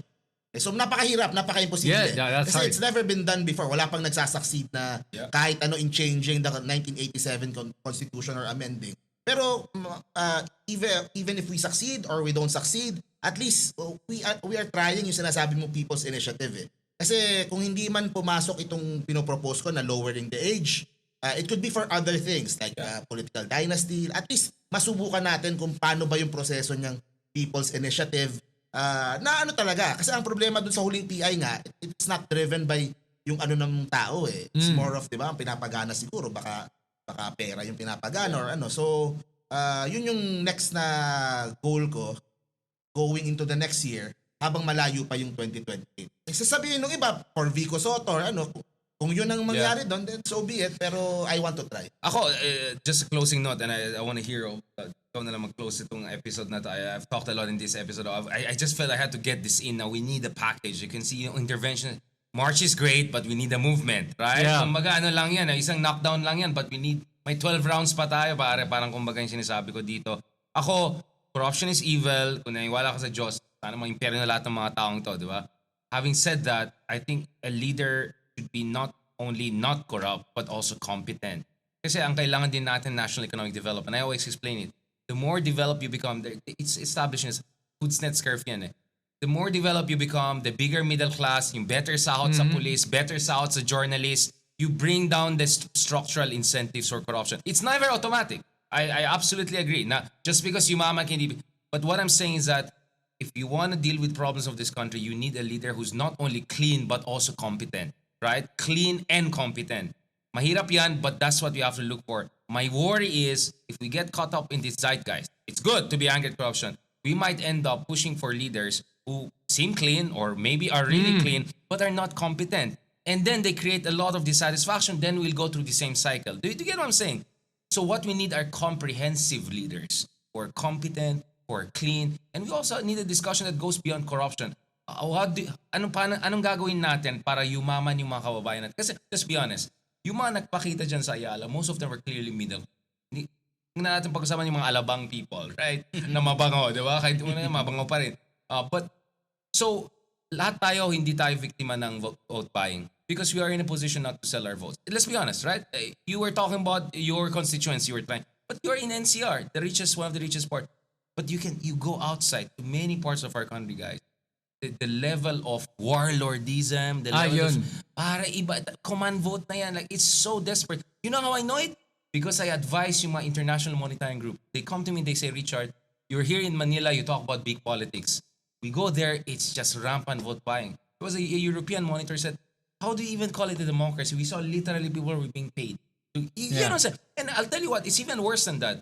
So napakahirap, napaka-imposible. Yeah, that's Kasi hard. it's never been done before. Wala pang nagsasucceed na kahit ano in changing the 1987 constitution or amending. Pero even if we succeed or we don't succeed, at least we are trying yung sinasabi mo people's initiative eh. Kasi kung hindi man pumasok itong pinopropose ko na lowering the age, it could be for other things like political dynasty. At least masubukan natin kung paano ba yung proseso niyang people's initiative na ano talaga. Kasi ang problema dun sa huling PI nga, it's not driven by yung ano ng tao eh. It's more of, di ba, ang pinapagana siguro, baka pera yung pinapagana or ano. So, yun yung next na goal ko going into the next year habang malayo pa yung 2028. Sasabihin nung iba, for Vico Soto or ano, kung yun ang mangyari doon, then so be it. Pero I want to try. Ako, just a closing note, and I want to hear, ikaw na lang mag-close itong episode na to. I've talked a lot in this episode. I just felt I had to get this in. Now, we need a package. You can see yung intervention. March is great, but we need a movement, right? Yeah. Kumbaga, ano lang yan, isang knockdown lang yan, but we need, may 12 rounds pa tayo, pare. Parang kumbaga yung sinasabi ko dito. Ako, corruption is evil. Kung naniwala ka sa Diyos, sana mag-imperyo na lahat ng mga taong to, di ba? Having said that, I think a leader should be not only not corrupt, but also competent. Kasi ang kailangan din natin national economic development. I always explain it. The more developed you become, it's established as Foods Net curve yan eh. The more developed you become, the bigger middle class, yung better sahod sa police, better sahod sa journalists, you bring down the structural incentives for corruption. It's never automatic. I absolutely agree. Now, just because yumaman hindi... But what I'm saying is that if you want to deal with problems of this country, you need a leader who's not only clean but also competent. Right? Clean and competent. Mahirap yan, but that's what we have to look for. My worry is, if we get caught up in this zeitgeist, it's good to be angry at corruption. We might end up pushing for leaders who seem clean or maybe are really clean, but are not competent. And then they create a lot of dissatisfaction, then we'll go through the same cycle. Do you get what I'm saying? So what we need are comprehensive leaders who are competent, who are clean, and we also need a discussion that goes beyond corruption. Anong gagawin natin para yumaman yung mga kababayan natin? Kasi, let's be honest, yung mga nagpakita dyan sa Ayala, most of them were clearly middle. Tingnan natin pag-usapan yung mga alabang people, right? Na mabango, di ba? Kahit mabango pa rin. But, so, lahat tayo, hindi tayo biktima ng vote buying because we are in a position not to sell our votes. Let's be honest, right? You were talking about your constituents you were trying, but you're in NCR, one of the richest part. But you go outside to many parts of our country, guys. The level of warlordism, the level of, para iba, command vote na yan, like it's so desperate. You know how I know it? Because I advise yung mga international monitoring group. They come to me, they say, Richard, you're here in Manila, you talk about big politics. We go there, it's just rampant vote buying. Because a European monitor said, how do you even call it a democracy? We saw literally people were being paid. You know what I'm saying? And I'll tell you what, it's even worse than that.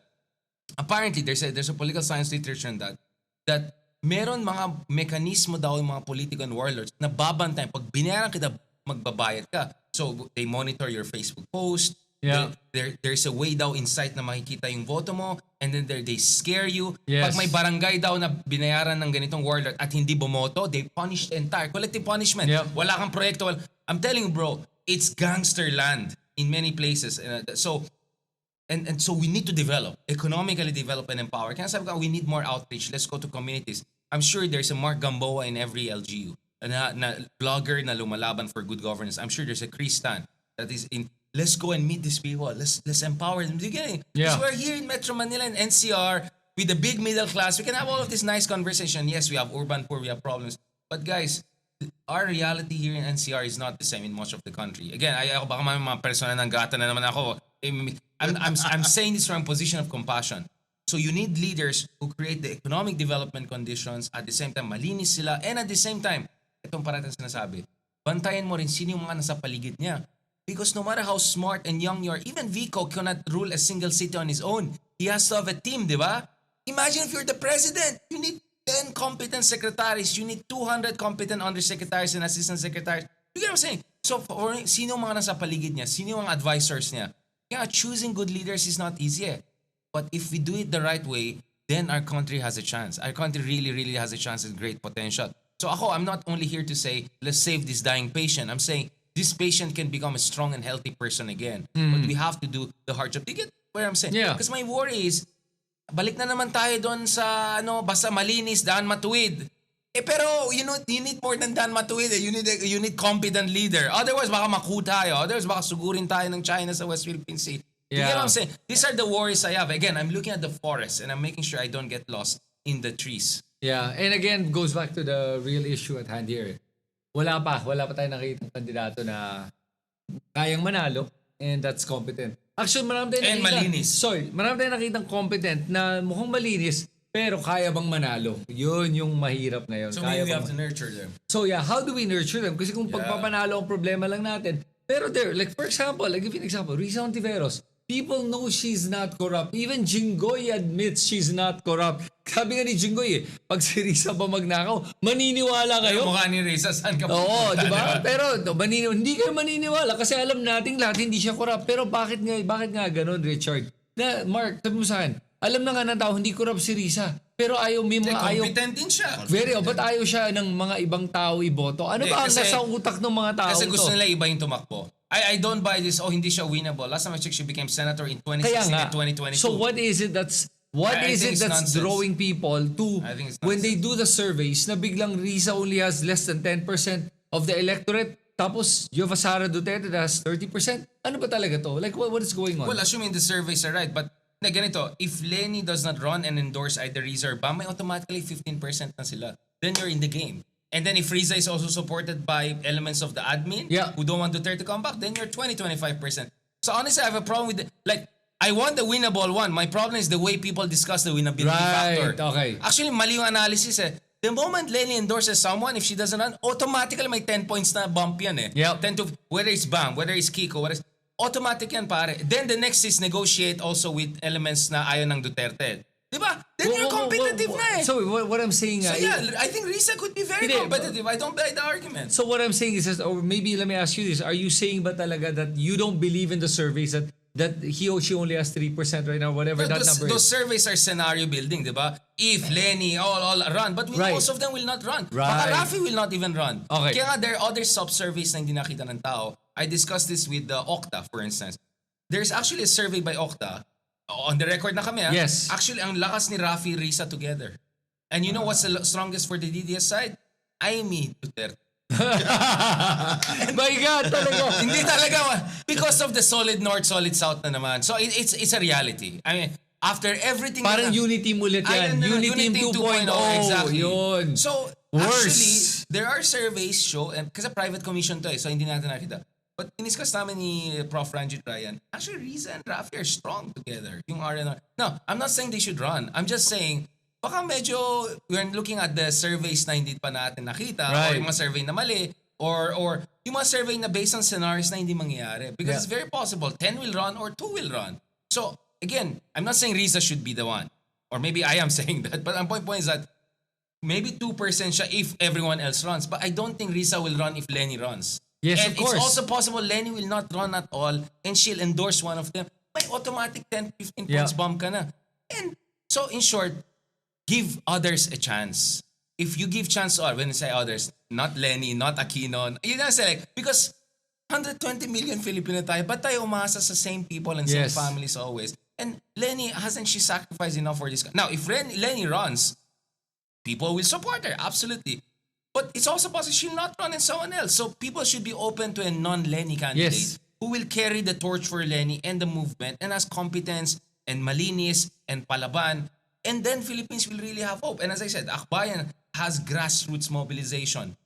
Apparently, there's a political science literature on that meron mga mekanismo daw yung mga political and warlords na babantayan. Pag binayaran kita, magbabayad ka. So, they monitor your Facebook post. Yeah. There's a way daw inside na makikita yung voto mo and then they scare you. Yes. Pag may barangay daw na binayaran ng ganitong warlord at hindi bumoto, they punish the entire collective punishment. Yep. Wala kang proyekto. I'm telling you, bro, it's gangster land in many places. So we need to economically develop and empower. Kaya sabi ko, we need more outreach. Let's go to communities. I'm sure there's a Marc Gamboa in every LGU. Na blogger na lumalaban for good governance. I'm sure there's a Kristan that is in. Let's go and meet these people. Let's empower them. Do you get it? Yeah. Because we're here in Metro Manila and NCR with the big middle class. We can have all of this nice conversation. Yes, we have urban poor, we have problems. But guys, our reality here in NCR is not the same in much of the country. Again, ako baka may mga persona ng gata na naman ako. I'm saying this from a position of compassion. So you need leaders who create the economic development conditions, at the same time malinis sila, and at the same time, itong parating sinasabi, bantayan mo rin sino yung mga nasa paligid niya. Because no matter how smart and young you are, even Vico cannot rule a single city on his own. He has to have a team, di ba? Imagine if you're the president, you need 10 competent secretaries, you need 200 competent undersecretaries and assistant secretaries. You get what I'm saying? So, for sino mga nasa paligid niya? Sino mga advisors niya? Kaya choosing good leaders is not easy. But if we do it the right way, then our country has a chance. Our country really, really has a chance and great potential. So I'm not only here to say, let's save this dying patient. I'm saying, this patient can become a strong and healthy person again. But we have to do the hard job. Do you get what I'm saying? Yeah. Because my worry is, balik na naman tayo doon sa, basta malinis, daan matuwid. Pero you need more than daan matuwid. You need competent leader. Otherwise, baka maku tayo. Otherwise, baka sugurin tayo ng China sa West Philippine Sea. You get what I'm saying? These are the worries I have. Again, I'm looking at the forest and I'm making sure I don't get lost in the trees. Yeah, and again, goes back to the real issue at hand here. Wala pa tayong nakitang kandidato na kayang manalo and that's competent. Actually, marami tayong malinis. Marami tayong nakitang competent na mukhang malinis pero kaya bang manalo? Yun yung mahirap na yun. So kaya we have to nurture them. So yeah, how do we nurture them? Kasi kung pagpapanalo ang problema lang natin. Pero there, like for example, I'll give you an example. Risa Ontiveros. People know she's not corrupt. Even Jinggoy admits she's not corrupt. Sabi nga ni Jinggoy pag si Risa pa magnakaw, maniniwala kayo. Mukha ni Risa, saan ka Oo, di ba? Pero hindi kayo maniniwala kasi alam nating lahat hindi siya corrupt. Pero bakit nga ganun, Richard? Na, Mark, sabi mo sa akin, alam na nga ng tao, hindi corrupt si Risa. Pero ayaw, competent din siya. ba't ayaw siya ng mga ibang tao iboto? Ano ba ang nasa utak ng mga tao Kasi gusto to? nila iba yung tumakbo. I don't buy this, hindi siya winnable. Last time I checked, she became senator in 2016 and 2022. So what is it that's nonsense. drawing people to I think it's when they nonsense. do the surveys na biglang Risa only has less than 10% of the electorate tapos you have a Sara Duterte that has 30%? Ano ba talaga to? Like what is going on? Well, assuming the surveys are right, but ganito, if Lenny does not run and endorse either Riza or Bam, may automatically 15% na sila. Then you're in the game. And then if Riza is also supported by elements of the admin who don't want Duterte to come back, then you're 20-25%. So honestly, I have a problem with I want the winnable one. My problem is the way people discuss the winnability factor. Okay. Actually, mali yung analysis The moment Lenny endorses someone, if she doesn't run, automatically may 10 points na bump yan Yep. 10 to, whether it's Bam, whether it's Kiko, automatic yan pare. Then the next is negotiate also with elements na ayaw ng Duterte. Diba? Then you're competitive na So what I'm saying So yeah, I think Risa could be very competitive. I don't buy the argument. So what I'm saying is, or maybe let me ask you this, are you saying ba talaga that you don't believe in the surveys that he or she only has 3% right now, whatever that number Those is? surveys are scenario building, diba? If Lenny, all run. But most of them will not run. Baka Rafi will not even run. Okay. Kaya nga, there are other sub-surveys na hindi nakita ng tao. I discussed this with Okta, for instance. There's actually a survey by Okta. On the record na kami, Yes. Actually, ang lakas ni Rafi, Risa together. And you know what's the strongest for the DDS side? Amy Duterte. My God, talaga. Hindi talaga. Because of the solid north, solid south na naman. So it's a reality. I mean, after everything... Parang Unity ulit yan. Unity 2.0. Exactly. Yun. So, Worse. actually, there are surveys show, and kasi private commission to so hindi natin nakita. But iniscuss namin ni Prof. Ranjit Ryan, actually, Riza and Rafi are strong together. Yung RNR. No, I'm not saying they should run. I'm just saying, baka medyo, we're looking at the surveys na hindi pa natin nakita, or yung mga survey na mali, or yung mga survey na based on scenarios na hindi mangyayari. Because it's very possible, 10 will run or 2 will run. So, again, I'm not saying Riza should be the one. Or maybe I am saying that. But ang point is that maybe 2% siya if everyone else runs. But I don't think Riza will run if Lenny runs. Yes, and of course. it's also possible Lenny will not run at all and she'll endorse one of them. May automatic 10-15 points bump ka na. And so, in short, give others a chance. If you give chance to when I say others, not Lenny, not Aquino, you're gonna say like, because 120 million Filipino tayo, but tayo umasa sa same people and same families always. And Lenny, hasn't she sacrificed enough for this? Now, if Lenny runs, people will support her, absolutely. But it's also possible she'll not run and someone else. So people should be open to a non-Lenny candidate who will carry the torch for Lenny and the movement and has competence and malinis and palaban. And then Philippines will really have hope. And as I said, Akbayan has grassroots mobilization.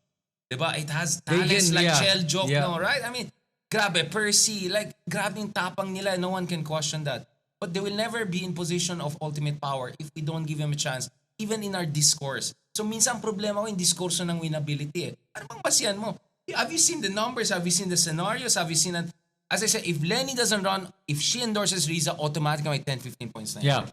Diba? It has talents like Chel Joke, no, right? I mean, grabe, Percy, like, grabe yung tapang nila. No one can question that. But they will never be in position of ultimate power if we don't give them a chance, even in our discourse. So minsan problema ko yung diskurso ng winnability. Ano bang basihan mo? Have you seen the numbers? Have you seen the scenarios? Have you seen that? As I said, if Lenny doesn't run, if she endorses Riza, automatically may 10-15 points na. Yeah.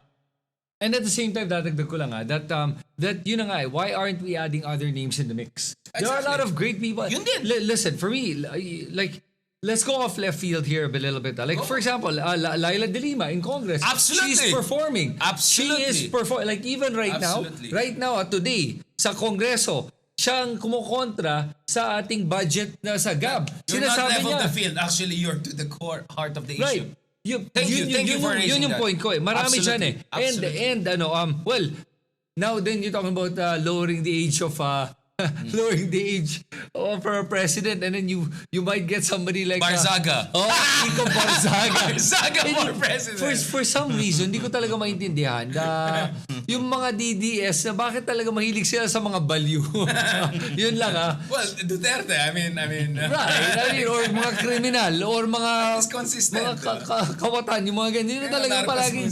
And at the same time, dadagdag ko lang that yun na nga why aren't we adding other names in the mix? There are a lot of great people. Yun din. Listen, for me, like, let's go off left field here a little bit. Like, for example, Laila De Lima in Congress. Absolutely. She's performing. Absolutely. She is performing. Like, even right now, today, sa Kongreso, siyang kumukontra sa ating budget na sa GAB. You're not Sinasabi level niya, the field. Actually, you're to the heart of the right. issue. Thank you for raising yun yung that. point ko eh. Marami dyan eh. Absolutely. And well, now then you're talking about lowering the age of lowering the age of our president, and then you might get somebody like Barzaga. Iko Barzaga. Barzaga for president. For some reason, hindi ko talaga maintindihan yung mga DDS na bakit talaga mahilig sila sa mga baliw. Yun lang Well, Duterte, I mean, right. Or mga kriminal or mga It's consistent. mga kawatan, yung mga ganyan. Yun na talaga palagi.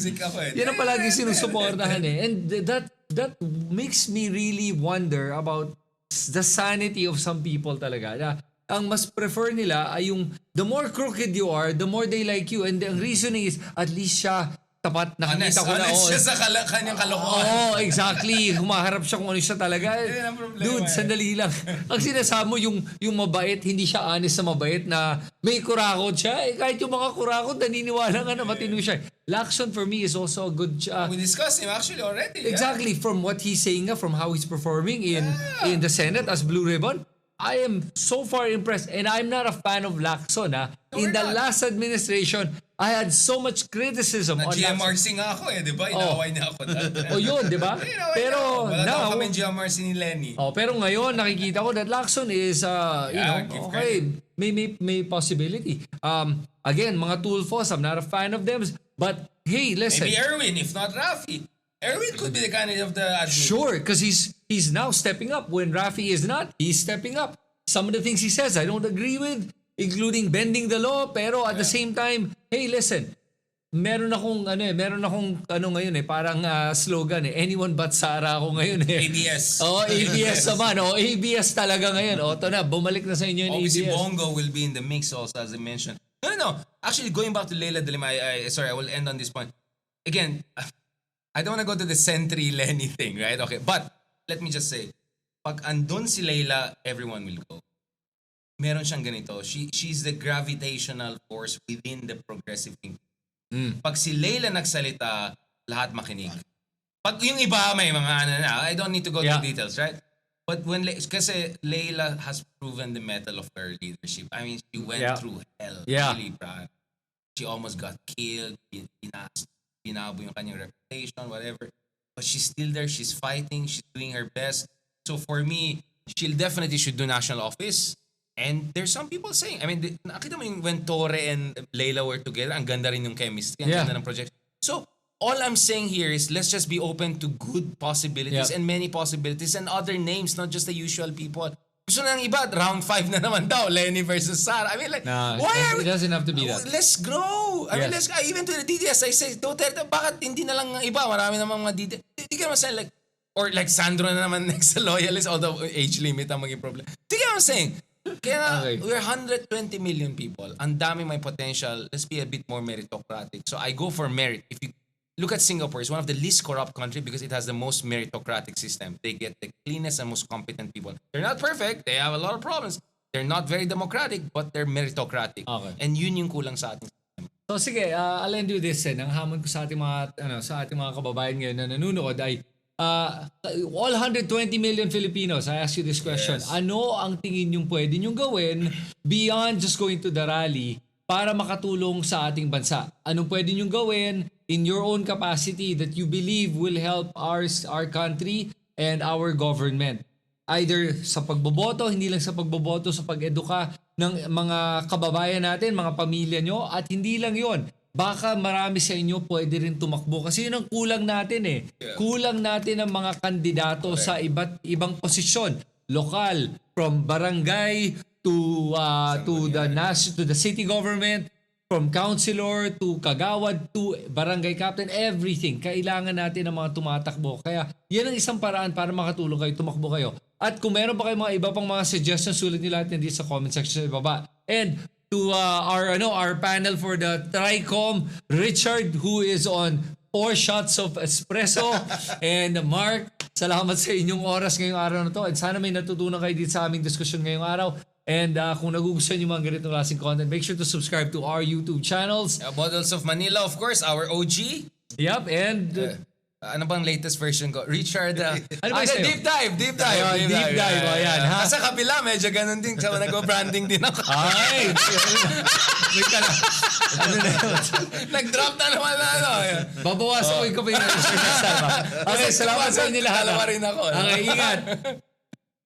Yan ang palagi sinusuportahan eh. And that makes me really wonder about the sanity of some people talaga. Na ang mas prefer nila ay yung the more crooked you are, the more they like you. And the reasoning is at least siya tapat, nakikita ko na. Honest siya sa kanyang kalokohan. Oh, exactly. Humaharap siya kung ano siya talaga. Yan ang problema. Dude, sandali lang. Ang sinasama mo yung mabait, hindi siya honest sa mabait na may kurakot siya. Eh, kahit yung mga kurakot, naniniwala nga na matino siya. Lacson for me is also a good... We discussed him actually already. Exactly. From what he's saying, from how he's performing in the Senate as Blue Ribbon, I am so far impressed. And I'm not a fan of Lacson. In the last administration, I had so much criticism on GMRC nga ako di ba? Inaway niya ako dati. Yun, di ba? Pero wala now, kami GMRC ni Lenny. pero ngayon nakikita ko that Lacson is okay, may possibility. Again, mga Tulfos, I'm not a fan of them, but hey, listen. Maybe Erwin, if not Rafi. Erwin could be the candidate of the admin. Sure, because he's now stepping up when Rafi is not. He's stepping up. Some of the things he says I don't agree with, including bending the law, pero at the same time, hey, listen, meron akong ngayon parang slogan anyone but Sara ako ngayon ABS. ABS naman. ABS talaga ngayon. Ito na, bumalik na sa inyo yung Obviously, ABS. Bongo will be in the mix also, as I mentioned. No. Actually, going back to Leila De Lima, I will end on this point. Again, I don't want to go to the Sentry Lenny thing, right? Okay, but let me just say, pag andun si Leila, everyone will go. Meron siyang ganito. She's the gravitational force within the progressive thinking. Pag si Leila nagsalita, lahat makinig. Pag yung iba may mga I don't need to go to details, right? But kasi Leila has proven the mettle of her leadership. I mean, she went through hell. Really, bro. She almost got killed. Binabo yung kanyang reputation, whatever. But she's still there. She's fighting. She's doing her best. So for me, she'll definitely should do national office. And there's some people saying, I mean, nakita mo yung when Torre and Leila were together, ang ganda rin yung chemistry, ang ganda ng project. So, all I'm saying here is let's just be open to good possibilities and many possibilities and other names, not just the usual people. Gusto na ng iba, round 5 na naman daw, Lenny versus Sara. I mean, like, it doesn't have to be that. Let's grow. I mean, even to the DDS, I say, Duterte, bakit hindi na lang ng iba? Marami naman mga DDS. Hindi ka naman saying, like, or like Sandro na naman next sa loyalist, although age limit ang maging problem. Hindi ka naman saying, kaya we're 120 million people. Ang dami may potential. Let's be a bit more meritocratic. So I go for merit. If you look at Singapore, it's one of the least corrupt countries because it has the most meritocratic system. They get the cleanest and most competent people. They're not perfect. They have a lot of problems. They're not very democratic, but they're meritocratic. Okay. And yun yung kulang sa ating system. So sige, I'll end with this. Ang hamon ko sa ating mga kababayan ngayon na nanonood ay all 120 million Filipinos, I ask you this question. Ano ang tingin yung pwede nyong gawin beyond just going to the rally para makatulong sa ating bansa? Anong pwede nyong gawin in your own capacity that you believe will help our country and our government? Either sa pagboboto, hindi lang sa pagboboto, sa pag-eduka ng mga kababayan natin, mga pamilya nyo, at hindi lang yon. Baka marami sa inyo pwede rin tumakbo. Kasi yun ang kulang natin eh. Kulang natin ang mga kandidato sa iba't ibang posisyon. Lokal, from barangay to the city government, from councilor to kagawad to barangay captain, everything. Kailangan natin ng mga tumatakbo. Kaya yan ang isang paraan para makatulong kayo, tumakbo kayo. At kung meron pa kayong mga iba pang mga suggestions, sulit nyo lahat dito sa comment section sa baba. And to our panel for the TRICOM, Richard, who is on 4 shots of espresso. And Mark, salamat sa inyong oras ngayong araw na to. And sana may natutunan kayo dito sa aming diskusyon ngayong araw. And kung nagugustuhan nyo mga ganitong klaseng content, make sure to subscribe to our YouTube channels. Bottles of Manila, of course, our OG. Yep, and... ano bang latest version ko? Richard, ano ba sa'yo? deep dive. Deep dive, o yan. Ha? Sa kabila, medyo ganun din. Sa nag-branding din ako. Ay! Wait ka lang. Ano na yun? Nag-drop na naman na ano. Babawasan ko yung kapag next time. Okay, salamat sa inyo lahat. Dalawa rin ako. Okay, ingat.